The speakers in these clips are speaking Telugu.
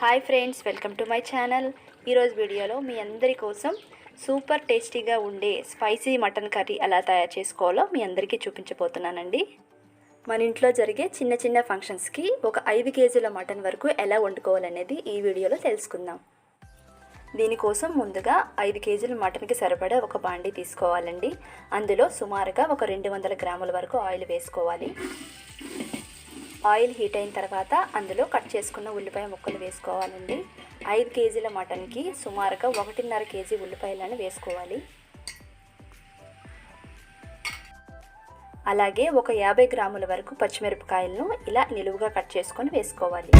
Hi friends, welcome to my channel. ఈరోజు వీడియోలో మీ అందరి కోసం సూపర్ టేస్టీగా ఉండే స్పైసీ మటన్ కర్రీ ఎలా తయారు చేసుకోవాలో మీ అందరికీ చూపించబోతున్నానండి. మన ఇంట్లో జరిగే చిన్న చిన్న ఫంక్షన్స్కి ఒక 5 కేజీల మటన్ వరకు ఎలా వండుకోవాలనేది ఈ వీడియోలో తెలుసుకుందాం. దీనికోసం ముందుగా 5 కేజీల మటన్కి సరిపడా ఒక బాండీ తీసుకోవాలండి. అందులో సుమారుగా ఒక 200 గ్రాముల వరకు ఆయిల్ వేసుకోవాలి. ఆయిల్ హీట్ అయిన తర్వాత అందులో కట్ చేసుకున్న ఉల్లిపాయ ముక్కలు వేసుకోవాలండి. 5 కేజీల మటన్కి సుమారుగా 1.5 కేజీ ఉల్లిపాయలను వేసుకోవాలి. అలాగే ఒక 50 గ్రాముల వరకు పచ్చిమిరపకాయలను ఇలా నిలువుగా కట్ చేసుకొని వేసుకోవాలి.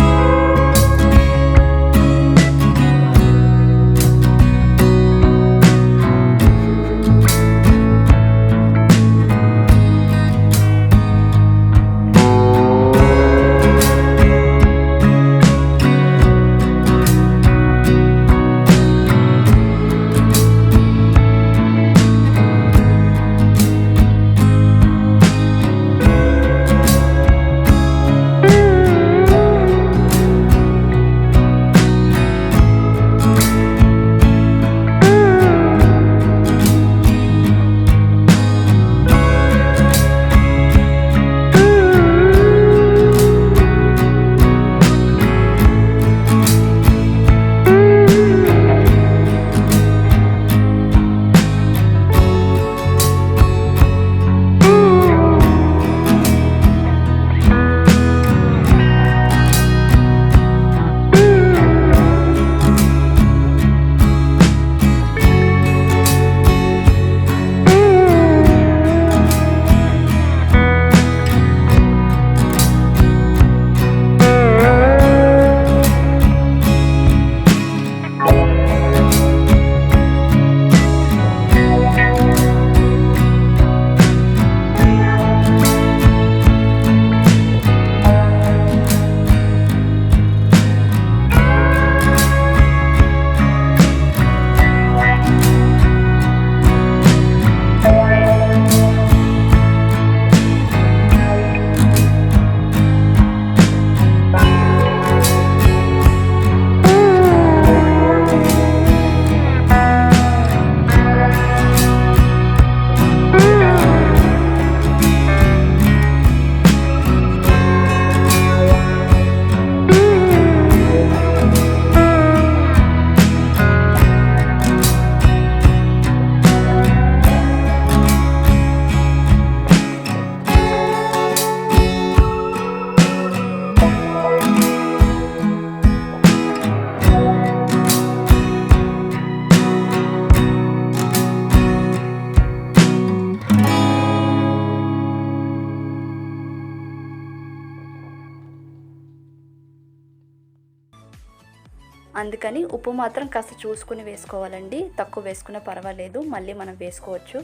అందుకని ఉప్పు మాత్రం కాస్త చూసుకుని వేసుకోవాలండి. తక్కువ వేసుకున్నా పర్వాలేదు, మళ్ళీ మనం వేసుకోవచ్చు.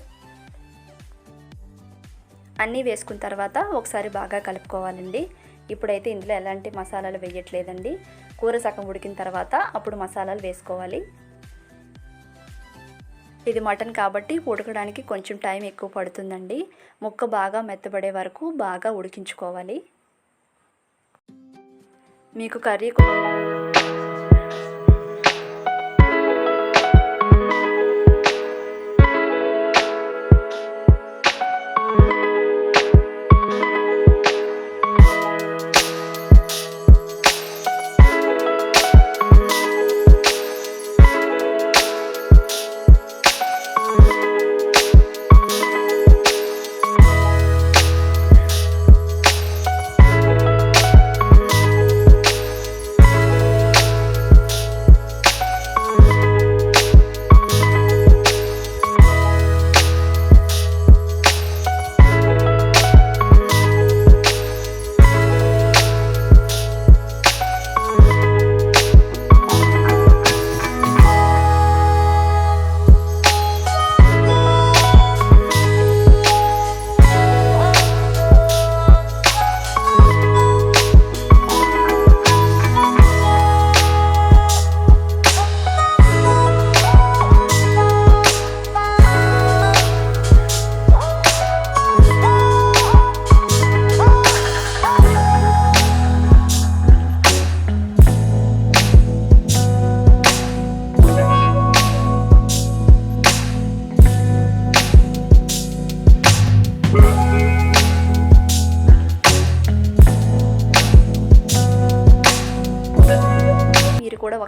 అన్నీ వేసుకున్న తర్వాత ఒకసారి బాగా కలుపుకోవాలండి. ఇప్పుడైతే ఇందులో ఎలాంటి మసాలాలు వేయట్లేదండి. కూర సగం ఉడికిన తర్వాత అప్పుడు మసాలాలు వేసుకోవాలి. ఇది మటన్ కాబట్టి ఉడకడానికి కొంచెం టైం ఎక్కువ పడుతుందండి. ముక్క బాగా మెత్తబడే వరకు బాగా ఉడికించుకోవాలి. మీకు కర్రీ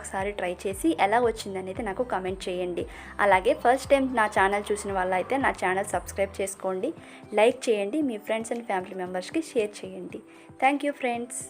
ఒకసారి ట్రై చేసి ఎలా వచ్చిందనేది నాకు కామెంట్ చేయండి. అలాగే ఫస్ట్ టైం నా ఛానల్ చూసిన వాళ్ళైతే నా ఛానల్ సబ్స్క్రైబ్ చేసుకోండి, లైక్ చేయండి, మీ ఫ్రెండ్స్ అండ్ ఫ్యామిలీ మెంబర్స్కి షేర్ చేయండి. Thank you friends.